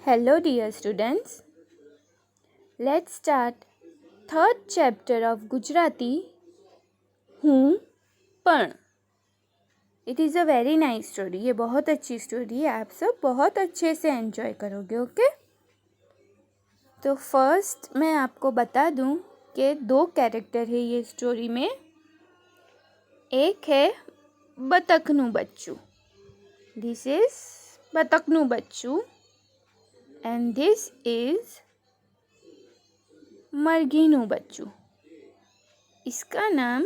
Hello dear students. Let's start third chapter of Gujarati. हूँ पण. It is a very nice story. ये बहुत अच्छी स्टोरी है. आप सब बहुत अच्छे से एंजॉय करोगे. ओके. तो फर्स्ट मैं आपको बता दूँ कि 2 कैरेक्टर है ये स्टोरी में. एक है बतकનું બચ્ચું. This is બતકનું બચ્ચું. And this is मरघीનું बच्चू. इसका नाम,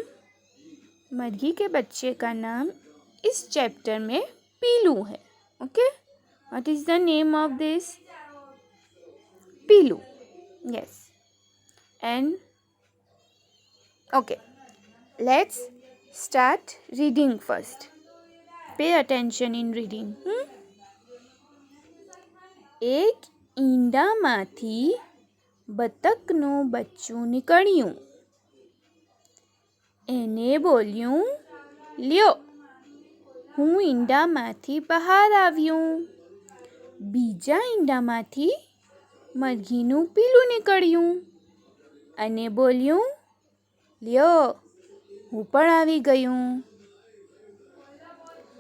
मरघी के बच्चे का नाम इस चैप्टर में पीलू है. Okay. What is the name of this? Piloo. Yes. And okay, let's start reading first. Pay attention in reading. एक ઈંડામાંથી બતકનું બચ્ચું નીકળ્યું. એને બોલ્યું, લ્યો, હું ઈંડામાંથી બહાર આવ્યું. બીજા ઈંડામાંથી મરઘીનું પીલું નીકળ્યું અને બોલ્યું, લ્યો, હું પણ આવી ગયું.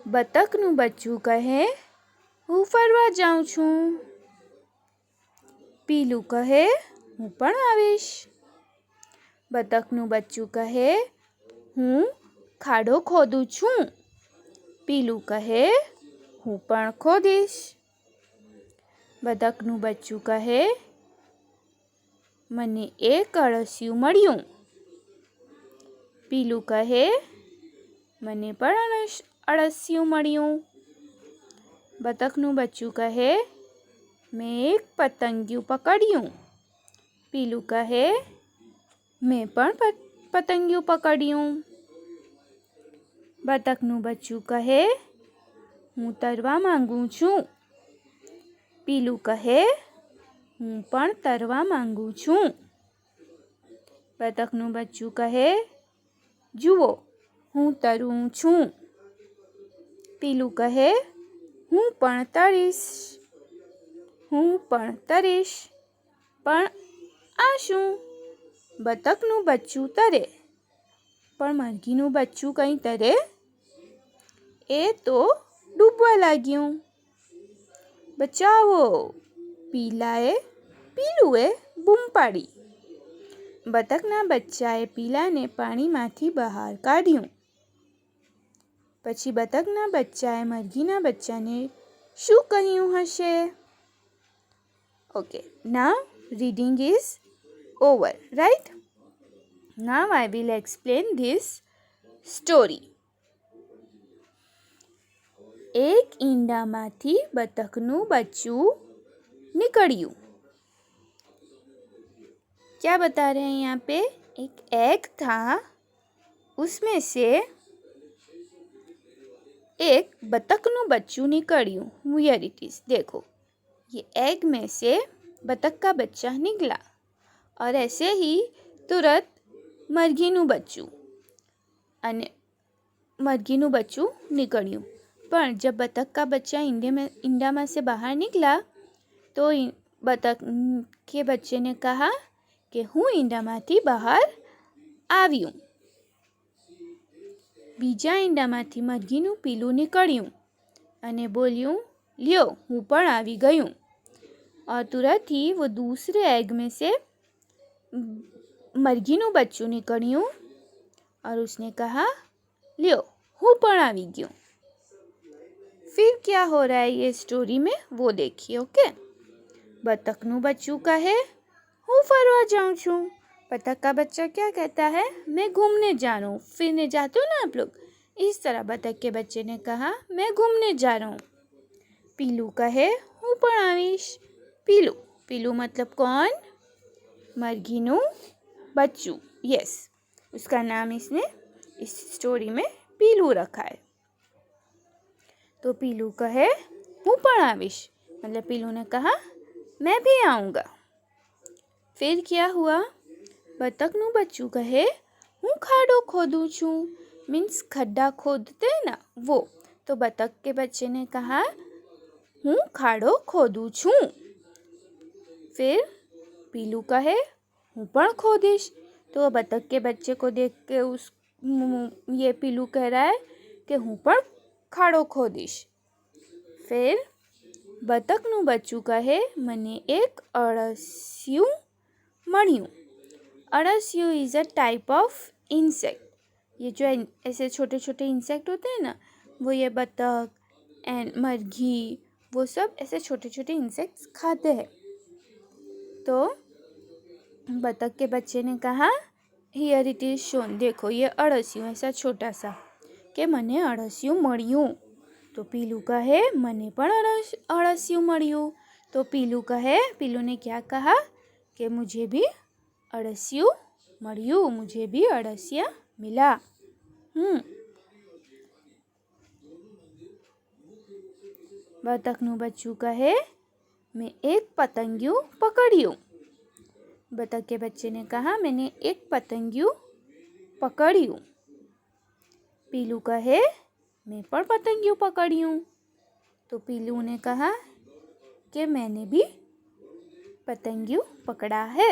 બતકનું બચ્ચું કહે, હું ફરવા જાઉં છું. પીલું કહે, હું પણ આવીશ. બતકનું બચ્ચું કહે, હું ખાડો ખોદું છું. પીલું કહે, હું પણ ખોદીશ. બતકનું બચ્ચું કહે, મને એક અળસિયું મળ્યું. પીલું કહે, મને પણ અળસિયું મળ્યું. બતકનું બચ્ચું કહે, મેં એક પતંગિયું પકડ્યું. પીલું કહે, મેં પણ પતંગિયું પકડ્યું. બતકનું બચ્ચું કહે, હું તરવા માંગુ છું. પીલું કહે, હું પણ તરવા માંગુ છું. બતકનું બચ્ચું કહે, જુઓ, હું તરું છું. પીલું કહે, હું પણ તરીશ. હું પણ તરીશ. પણ આ શું? બતકનું બચ્ચું તરે, પણ મરઘીનું બચ્ચું કંઈ તરે? એ તો ડૂબવા લાગ્યું. બચાવો! પીલુએ બૂમ પાડી. બતકના બચ્ચાએ પીલાને પાણીમાંથી બહાર કાઢ્યું. પછી બતકના બચ્ચાએ મરઘીના બચ્ચાને શું કહ્યું હશે? Okay, now reading is over, right? Now I will explain this story. एक ईंडामाथी बतकનું बच्चू निकळ्યું. क्या बता रहे हैं यहाँ पे? एक एग था, उसमें से एक बतकનું बच्चू निकळ્યું. Here it is. देखो, ये एग में से बतख का बच्चा निकला और ऐसे ही तुरंत मरघीનું બચ્ચું અને मरघीનું બચ્ચું निकळ્યું. पर जब बतख का बच्चा इंडा में से बाहर निकला तो बतख के बच्चे ने कहा कि हूँ ईंडामांथी बहार आव्યું. बीजा ईंडामांथी मरघीનું પીલું નીકળ્યું અને બોલ્યું, લ્યો, હું પણ આવી ગયું. और तुरंत ही वो दूसरे एग में से मरघीનું બચ્ચું નીકળ્યું और उसने कहा, લ્યો, હું પણ આવી ગયો. फिर क्या हो रहा है ये स्टोरी में वो देखिए. ओके. बतकનું બચ્ચું कहे, હું ફરવા જાઉં છું. बतख का बच्चा क्या कहता है? मैं घूमने जा रहा हूँ. फिरने जाते हो ना आप लोग, इस तरह बतख के बच्चे ने कहा, मैं घूमने जा रहा हूँ. पीलू कहे, હું પણ આવીશ. पीलू मतलब कौन? मरघीનું बच्चू. यस, उसका नाम इसने इस स्टोरी में पीलू रखा है. तो पीलू कहे, હું પણ આવીશ. मतलब पीलू ने कहा, मैं भी आऊँगा. फिर क्या हुआ? बतकનું बच्चू कहे, હું ખાડો ખોદું છું. मीन्स खड्डा खोदते हैं ना, वो. तो बतख के बच्चे ने कहा, હું ખાડો ખોદું છું. फिर पीलू कहे हूँ पण खोदिश। तो बतख के बच्चे को देख के ये पीलू कह रहा है कि हूँ पण खाड़ो खोदिश। फिर बतकનું બચ્ચું કહે મને એક અળસિયું મળ્યું। अड़सियू is a type of insect. ये जो ऐसे छोटे छोटे इंसेक्ट होते हैं ना, वो ये बतख एंड मरघी वो सब ऐसे छोटे छोटे इंसेक्ट्स खाते हैं। तो बतख के बच्चे ने कहा हियर इट इज़ शोन, देखो ये अड़सिયું ऐसा छोटा सा कि मने अड़सिયું મળ્યું। तो पीलू कहे मने पण अड़सिયું મળ્યું। तो पीलू ने क्या कहा कि मुझे भी अड़सिયું મળ્યું, मुझे भी अड़सिया मिला। बतकનું बच्चू कहे मैं एक पतंगिયું पकड़िયું। बतख के बच्चे ने कहा मैंने एक पतंगिયું पकड़िયું। पीलू कहे मैं पण पतंगिયું पकड़िયું। तो पीलू ने कहा कि मैंने भी पतंगिયું पकड़ा है।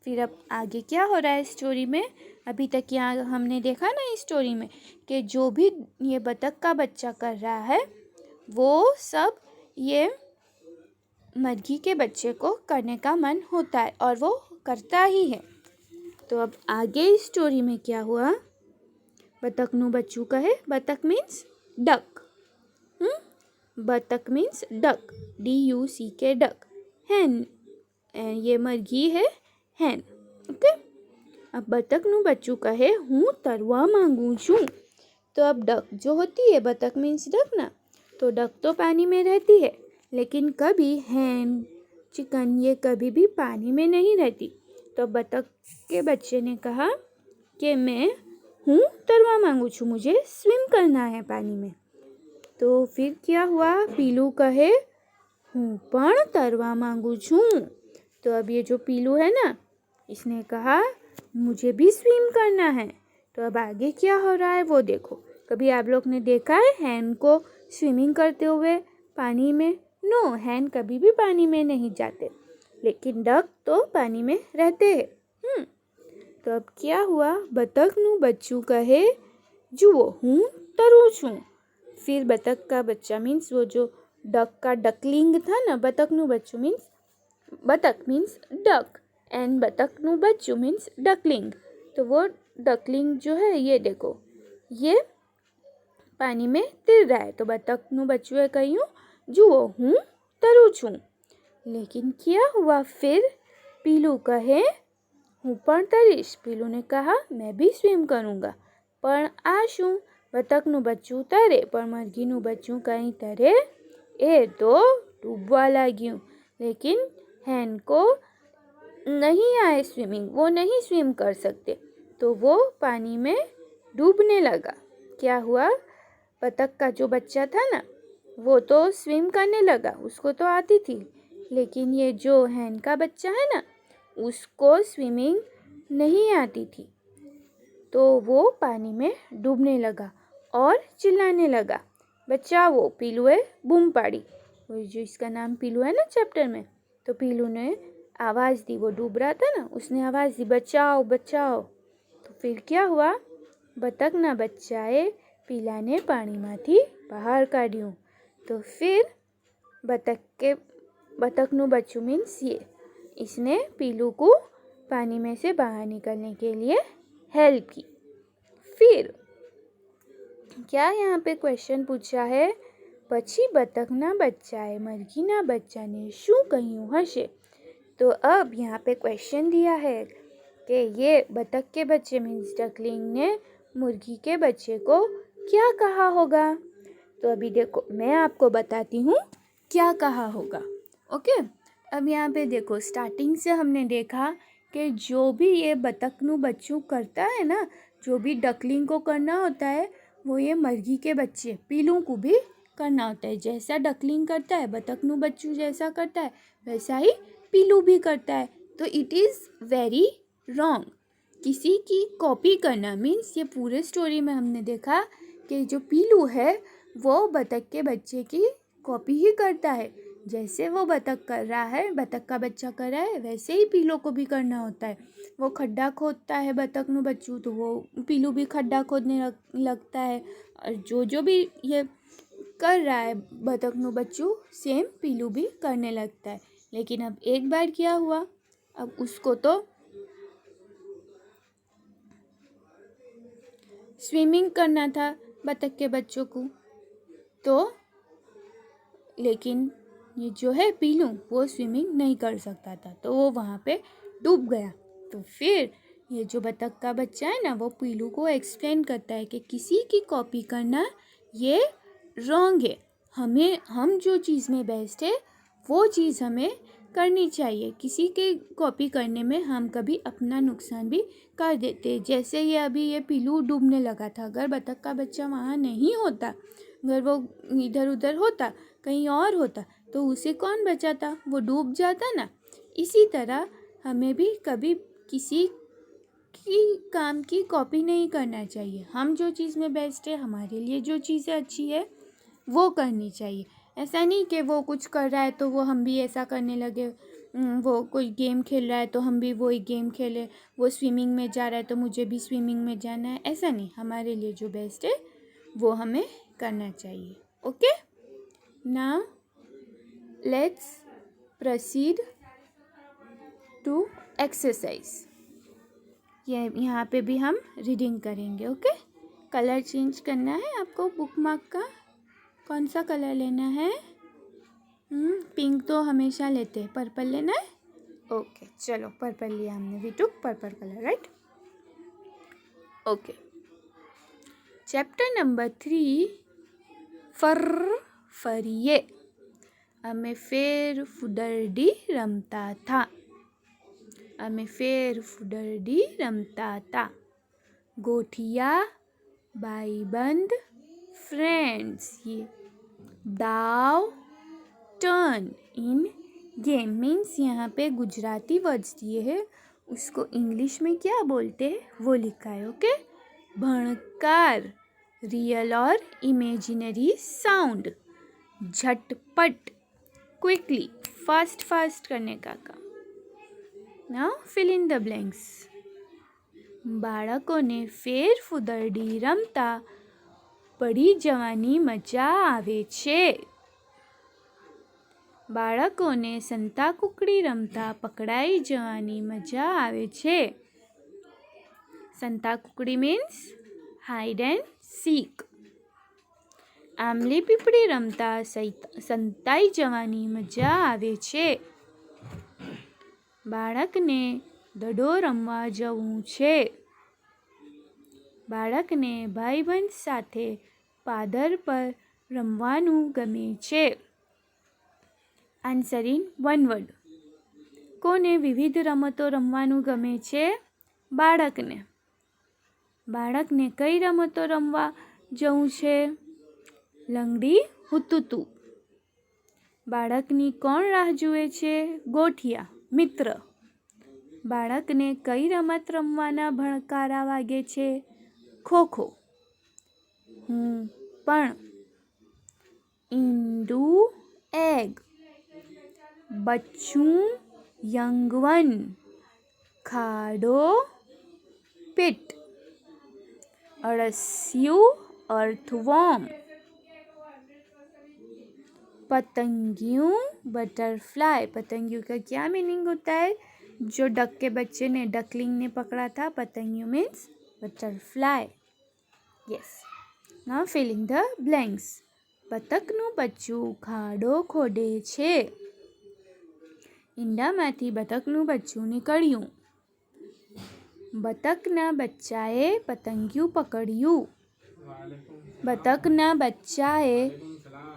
फिर अब आगे क्या हो रहा है स्टोरी में? अभी तक यहाँ हमने देखा ना इस स्टोरी में कि जो भी ये बतख का बच्चा कर रहा है वो सब ये मरघी के बच्चे को करने का मन होता है और वो करता ही है। तो अब आगे इस स्टोरी में क्या हुआ? बतकનું बच्चू कहे, बतख मीन्स डक। बतख मीन्स डक, DUCK डक। हैन ये मरघी है हैन। ओके। अब बतकનું बच्चू कहे हूँ तरवा मांगू छूँ। तो अब डक जो होती है, बतख मीन्स डक ना, तो डक तो पानी में रहती है लेकिन कभी हैन चिकन ये कभी भी पानी में नहीं रहती। तो बतख के बच्चे ने कहा कि मैं हूँ तरवा मांगू छूँ, मुझे स्विम करना है पानी में। तो फिर क्या हुआ? पीलू कहे हूँ पण तरवा मांगू छूँ। तो अब ये जो पीलू है ना, इसने कहा मुझे भी स्विम करना है। तो अब आगे क्या हो रहा है वो देखो। कभी आप लोग ने देखा है हैन को स्विमिंग करते हुए पानी में? नो, हैन कभी भी पानी में नहीं जाते, लेकिन डक तो पानी में रहते हैं। तो अब क्या हुआ? बतखનું बच्चू कहे जुओ हूँ तरू छूँ। फिर बतख का बच्चा मीन्स वो जो डक का डकलिंग था ना, बतखનું बच्चू मीन्स बतख मीन्स डक एंड बतखનું बच्चू मीन्स डकलिंग। तो वो डकलिंग जो है ये देखो, ये पानी में तिर रहा है। तो बतखનું बच्चू है कहूँ जुओ हूँ तरू छूँ। लेकिन क्या हुआ फिर? पीलू कहे हूँ पण तरीश। पीलू ने कहा मैं भी स्विम करूँगा, पण आ शू? बतखનું बच्चू तरे पण मरघीનું बच्चू कहीं तरे ए तो डूबवा लाग्યું। लेकिन हैन को नहीं आए स्विमिंग, वो नहीं स्विम कर सकते, तो वो पानी में डूबने लगा। क्या हुआ? बतख का जो बच्चा था ना, वो तो स्विम करने लगा, उसको तो आती थी, लेकिन ये जो हैन का बच्चा है ना, उसको स्विमिंग नहीं आती थी। तो वो पानी में डूबने लगा और चिल्लाने लगा बचाओ। पीलूए बूम पाड़ी, वो जो इसका नाम पीलू है ना चैप्टर में, तो पीलू ने आवाज़ दी, वो डूब रहा था ना, उसने आवाज़ दी बचाओ बचाओ। तो फिर क्या हुआ? बतखના बच्चाए पीलाने પાણીમાંથી બહાર કાઢ્યું। तो फिर बतखનું बच्चू मीन्स ये, इसने पीलू को पानी में से बाहर निकलने के लिए हेल्प की। फिर क्या यहाँ पे क्वेश्चन पूछा है? પછી બતકના બચ્ચાએ મરઘીના બચ્ચાને શું કહ્યું હશે? तो अब यहाँ पे क्वेश्चन दिया है कि ये बतख के बच्चे मीन्स डकलिंग ने मुर्गी के बच्चे को क्या कहा होगा। तो अभी देखो मैं आपको बताती हूँ क्या कहा होगा। ओके। अब यहाँ पे देखो स्टार्टिंग से हमने देखा कि जो भी ये बतखનું बच्चू करता है ना, जो भी डकलिंग को करना होता है वो ये मरघी के बच्चे पीलू को भी करना होता है। जैसा डकलिंग करता है, बतखનું बच्चू जैसा करता है, वैसा ही पीलू भी करता है। तो इट इज़ वेरी रॉन्ग किसी की कॉपी करना। मीन्स ये पूरे स्टोरी में हमने देखा कि जो पीलू है वो बतख के बच्चे की कॉपी ही करता है। जैसे वो बतख कर रहा है, बतख का बच्चा कर रहा है, वैसे ही पीलो को भी करना होता है। वो खड्डा खोदता है बतख नु बच्चू, तो वो पीलू भी खड्डा खोदने लगता है। और जो भी ये कर रहा है बतख नु बच्चू, सेम पीलू भी करने लगता है। लेकिन अब एक बार क्या हुआ, अब उसको तो स्विमिंग करना था बतख के बच्चों को, तो लेकिन ये जो है पीलू, वो स्विमिंग नहीं कर सकता था, तो वो वहाँ पे डूब गया। तो फिर ये जो बतख का बच्चा है ना, वो पीलू को एक्सप्लेन करता है कि किसी की कॉपी करना ये रॉन्ग है। हम जो चीज़ में बेस्ट है वो चीज़ हमें करनी चाहिए। किसी के कॉपी करने में हम कभी अपना नुकसान भी कर देते। जैसे ये अभी ये पीलू डूबने लगा था, अगर बतख का बच्चा वहाँ नहीं होता, अगर वो इधर उधर होता, कहीं और होता, तो उसे कौन बचाता, वो डूब जाता ना। इसी तरह हमें भी कभी किसी की काम की कॉपी नहीं करना चाहिए। हम जो चीज़ में बेस्ट है, हमारे लिए जो चीज़ें अच्छी है वो करनी चाहिए। ऐसा नहीं कि वो कुछ कर रहा है तो वो हम भी ऐसा करने लगे। वो कोई गेम खेल रहा है तो हम भी वही गेम खेलें। वो स्विमिंग में जा रहा है तो मुझे भी स्विमिंग में जाना है, ऐसा नहीं। हमारे लिए जो बेस्ट है वो हमें करना चाहिए। Okay, now let's proceed to exercise. ये यहाँ पे भी हम रीडिंग करेंगे। ओके, कलर चेंज करना है आपको बुक मार्क का। कौन सा कलर लेना है? पिंक तो हमेशा लेते हैं, पर्पल लेना है? ओके, चलो पर्पल लिया हमने। We took purple colour, right? Okay, chapter number 3, फरिये। અમે ફૂદરડી રમતા था। અમે ફૂદરડી રમતા था। गोठिया, भाईबंद, फ्रेंड्स। ये दाव, टर्न इन गेम मीन्स यहाँ पे गुजराती वर्ड्स दिए है, उसको इंग्लिश में क्या बोलते हैं वो लिखा है। ओके, भणकार, रियल और इमेजिनरी साउंड। झटपट, क्विकली, फास्ट करने का काम। Now fill in the blanks. બાળકોને ફૂદરડી રમતા પડી જવાની મજા આવે છે। બાળકોને સંતાકુકડી રમતા પકડાઈ જવાની મજા આવે છે। સંતાકુકડી મીન્સ હાઇડ એન્ડ સીક। આંબલી પીપળી રમતા સંતાઈ જવાની મજા આવે છે। બાળકને દડો રમવા જવું છે। બાળકને ભાઈબંધ સાથે પાદર પર રમવાનું ગમે છે। Answer in one word. કોને વિવિધ રમતો રમવાનું ગમે છે? બાળકને। બાળકને કઈ રમતો રમવા જવું છે? લંગડી, હુતુતુ। બાળકની કોણ રાહ જુએ છે? ગોઠિયા, મિત્ર। બાળકને કઈ રમત રમવાના ભણકારા વાગે છે? ખોખો। હું પણ। ઈંડુ, એગ। બચ્ચું, યંગ વન। ખાડો, पिट। अड़स्यु, अर्थवॉर्म। पतंगियों, बटरफ्लाई। पतंगियों का क्या मीनिंग होता है? जो डक के बच्चे ने, डकलिंग ने पकड़ा था। पतंगियों means butterfly. Yes, now filling the blanks. बतकનું બચ્ચું ખાડો ખોદે છે। ઈંડામાંથી બતકનું બચ્ચું નીકળ્યું। બતકના બચ્ચાએ પતંગિયું પકડ્યું। બતકના બચ્ચાએ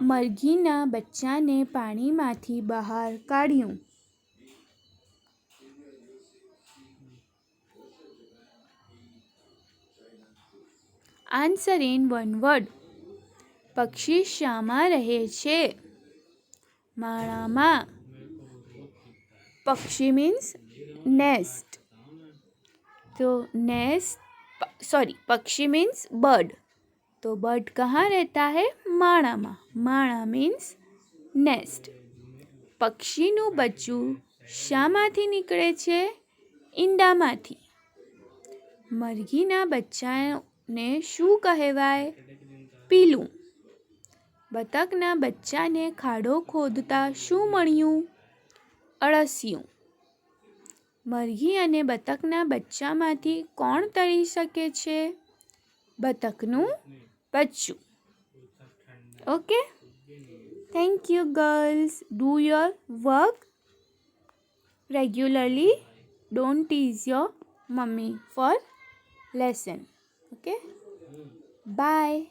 મરઘીના બચ્ચાને પાણીમાંથી બહાર કાઢ્યું। Answer in one word. પક્ષી શામાં રહે છે? માળામાં। પક્ષી મીન્સ નેસ્ટ। तो पक्षी मीन्स बर्ड। तो बर्ड कहाँ रहता है? माड़ा में। माड़ा मीन्स नेस्ट। પક્ષીનું બચ્ચું શામાંથી નીકળે છે? ઈંડામાંથી. મરઘીના બચ્ચાને શું કહેવાય? પીલું. બતકના બચ્ચાને ખાડો ખોદતા શું મળ્યું? અળસિયું. મરઘી અને બતકના બચ્ચામાંથી કોણ તરી શકે છે? બતકનું બચ્ચું. Okay? Thank you, girls. Do your work regularly. Don't tease your mummy for lesson. Okay? Bye.